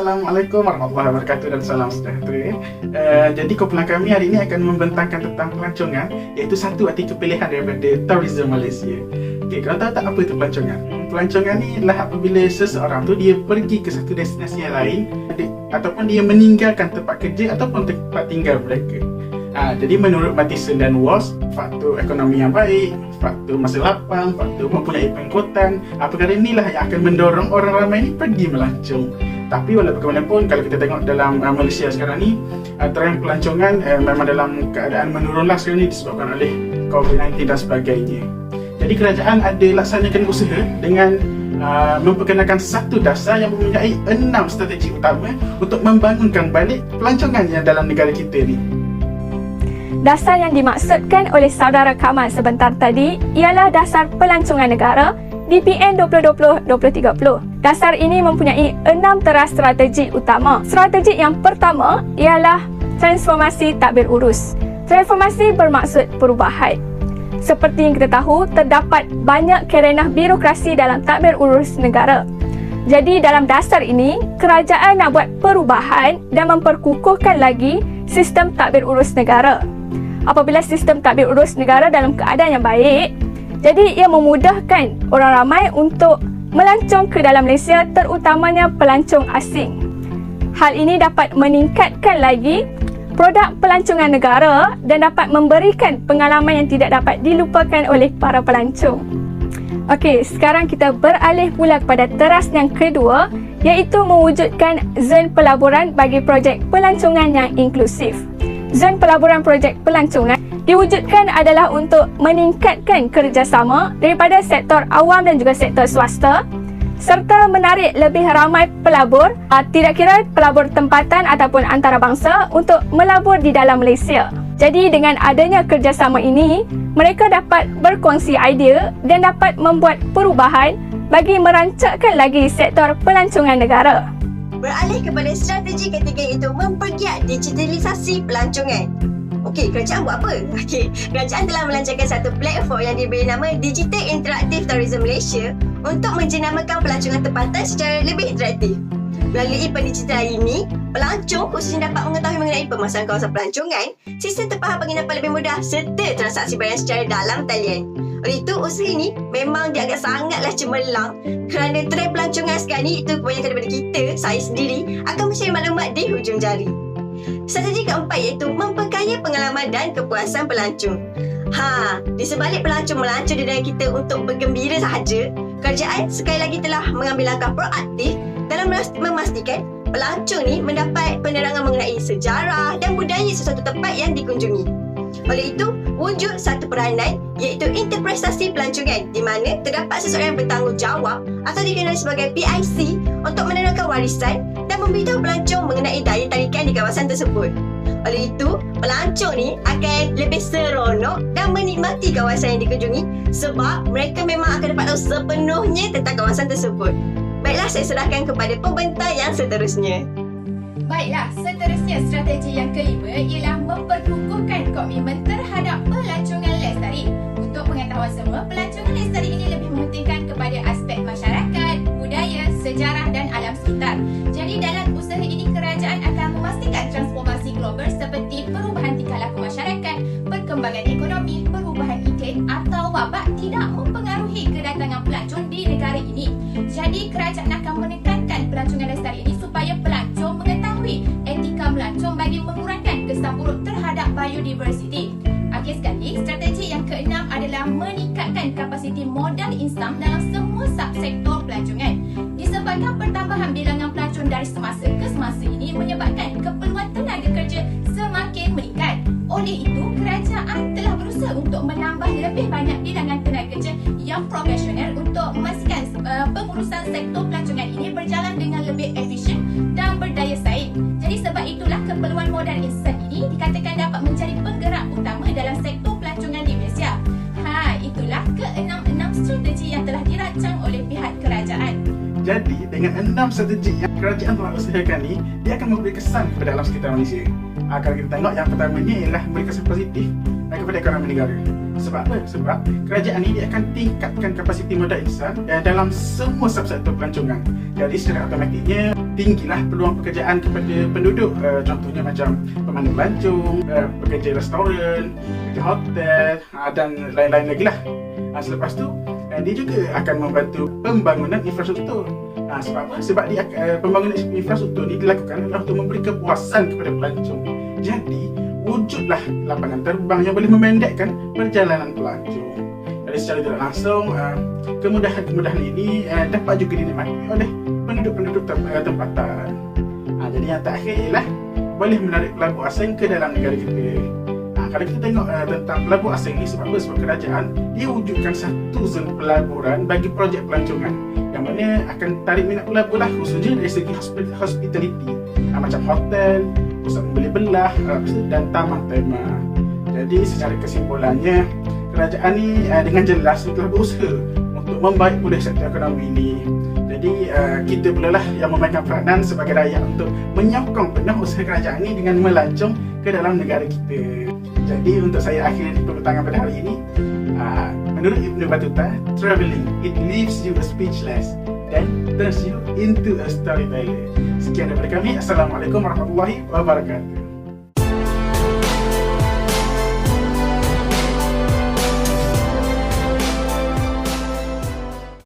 Assalamualaikum warahmatullahi wabarakatuh dan salam sejahtera. Jadi kumpulan kami hari ini akan membentangkan tentang pelancongan, iaitu satu artikel pilihan daripada Tourism Malaysia. Okey, kalau tahu tak apa itu pelancongan? Pelancongan ni adalah apabila seseorang tu dia pergi ke satu destinasi yang lain ataupun dia meninggalkan tempat kerja ataupun tempat tinggal mereka. Jadi menurut Mathieson dan Walsh, faktor ekonomi yang baik, faktor masa lapang, faktor mempunyai pengikutan, perkara inilah yang akan mendorong orang ramai ni pergi melancong. Tapi walau bagaimanapun, kalau kita tengok dalam Malaysia sekarang ni, trend pelancongan memang dalam keadaan menurunlah sekarang ni disebabkan oleh COVID-19 dan sebagainya. Jadi kerajaan ada laksanakan usaha dengan memperkenalkan satu dasar yang mempunyai 6 strategi utama untuk membangunkan balik pelancongan yang dalam negara kita ni. Dasar yang dimaksudkan oleh saudara Kamal sebentar tadi ialah Dasar Pelancongan Negara DPN 2020-2030. Dasar ini mempunyai 6 teras strategi utama. Strategi yang pertama ialah transformasi tadbir urus. Transformasi bermaksud perubahan. Seperti yang kita tahu, terdapat banyak kerenah birokrasi dalam tadbir urus negara. Jadi dalam dasar ini, kerajaan nak buat perubahan dan memperkukuhkan lagi sistem tadbir urus negara. Apabila sistem tadbir urus negara dalam keadaan yang baik, jadi ia memudahkan orang ramai untuk melancong ke dalam Malaysia, terutamanya pelancong asing. Hal ini dapat meningkatkan lagi produk pelancongan negara dan dapat memberikan pengalaman yang tidak dapat dilupakan oleh para pelancong. Okey, sekarang kita beralih pula kepada teras yang kedua, iaitu mewujudkan zon pelaburan bagi projek pelancongan yang inklusif. Zon pelaburan projek pelancongan diwujudkan adalah untuk meningkatkan kerjasama daripada sektor awam dan juga sektor swasta serta menarik lebih ramai pelabur, tidak kira pelabur tempatan ataupun antarabangsa, untuk melabur di dalam Malaysia. Jadi dengan adanya kerjasama ini, mereka dapat berkongsi idea dan dapat membuat perubahan bagi merancangkan lagi sektor pelancongan negara. Beralih kepada strategi ketiga, iaitu mempergiat digitalisasi pelancongan. Okey, kerajaan buat apa? Okey, kerajaan telah melancarkan satu platform yang diberi nama Digital Interactive Tourism Malaysia untuk menjenamakan pelancongan tempatan secara lebih interaktif. Melalui pendigitalan ini, pelancong khususnya dapat mengetahui mengenai pemasaran kawasan pelancongan, sistem terfaham penginapan lebih mudah serta transaksi bayaran secara dalam talian. Oleh itu, usaha ini memang dianggap sangatlah cemerlang kerana trend pelancongan sekarang ni itu kebanyakan daripada kita, saya sendiri, akan mencari maklumat di hujung jari. Strategi keempat iaitu memperkaya pengalaman dan kepuasan pelancong. Di sebalik pelancong melancong di negara kita untuk bergembira sahaja, kerajaan sekali lagi telah mengambil langkah proaktif dalam memastikan pelancong ni mendapat penerangan mengenai sejarah dan budaya sesuatu tempat yang dikunjungi. Oleh itu, wujud satu peranan iaitu interpretasi pelancongan di mana terdapat seseorang yang bertanggungjawab atau dikenali sebagai PIC untuk menerangkan warisan dan memberitahu pelancong mengenai daya tarikan di kawasan tersebut. Oleh itu, pelancong ni akan lebih seronok dan menikmati kawasan yang dikunjungi sebab mereka memang akan dapat tahu sepenuhnya tentang kawasan tersebut. Baiklah, saya serahkan kepada pembentang yang seterusnya. Baiklah, seterusnya strategi yang kelima ialah memperkukuhkan komitmen terhadap pelancongan lestari. Untuk pengetahuan semua, pelancongan lestari ini lebih mementingkan kepada aspek masyarakat, budaya, sejarah dan alam sekitar. Jadi dalam usaha ini, kerajaan akan memastikan transformasi global seperti perubahan tingkah laku masyarakat, perkembangan ekonomi, perubahan iklim atau wabak tidak mempengaruhi kedatangan pelancong di negara ini. Jadi kerajaan akan menekankan pelancongan lestari ini supaya pelancong mengetahui etika melancong bagi mengurangkan kesan buruk terhadap biodiversiti. Akhir sekali, strategi yang keenam adalah meningkatkan kapasiti modal insan dalam semua subsektor pelancongan. Disebabkan pertambahan bilangan pelancong dari semasa ke semasa ini menyebabkan keperluan tenaga kerja semakin meningkat. Oleh itu, kerajaan telah berusaha untuk menambah lebih banyak bilangan tenaga kerja yang profesional untuk memastikan pengurusan sektor pelancongan ini berjalan dengan lebih efisien dan berdaya saing. Jadi sebab itulah keperluan modal insan ini dikatakan dapat menjadi penggerak utama dalam sektor pelancongan di Malaysia. Itulah ke-6 strategi yang telah dirancang oleh pihak kerajaan. Jadi dengan 6 strategi yang kerajaan telah usahakan ni, dia akan memberi kesan kepada alam sekitar Malaysia. Kalau kita tengok, yang pertamanya ialah memberi kesan positif kepada ekonomi negara. Sebab apa? Sebab kerajaan ini dia akan tingkatkan kapasiti modal insan dalam semua subsektor pelancongan. Jadi secara automatiknya tinggilah peluang pekerjaan kepada penduduk. Contohnya macam pemandu pelancong, pekerja restoran, pekerja hotel dan lain-lain lagi lah. Selepas tu dia juga akan membantu pembangunan infrastruktur. Sebab apa? Sebab pembangunan infrastruktur ni dilakukan adalah untuk memberi kepuasan kepada pelancong. Jadi wujudlah lapangan terbang yang boleh memendekkan perjalanan pelancong. Jadi secara tidak langsung kemudahan-kemudahan ini dapat juga dinikmati oleh penduduk-penduduk tempatan. Jadi yang terakhir ialah boleh menarik pelabur asing ke dalam negara kita. Kalau kita tengok tentang pelabur asing ni, sebab apa? Sebab kerajaan dia wujudkan satu zon pelaburan bagi projek pelancongan yang mana akan tarik minat pelabur lah, khususnya dari segi hospitality, macam hotel, pusat membeli belah dan taman tema. Jadi secara kesimpulannya, kerajaan ni dengan jelas telah berusaha untuk membaik pulih sektor ekonomi ini. Jadi kita pula lah yang memainkan peranan sebagai rakyat untuk menyokong penuh usaha kerajaan ini dengan melancong ke dalam negara kita. Jadi untuk saya akhiri pembentangan pada hari ini, menurut Ibn Battuta, travelling it leaves you speechless then turns you into a storyteller. Sekian daripada kami. Assalamualaikum warahmatullahi wabarakatuh.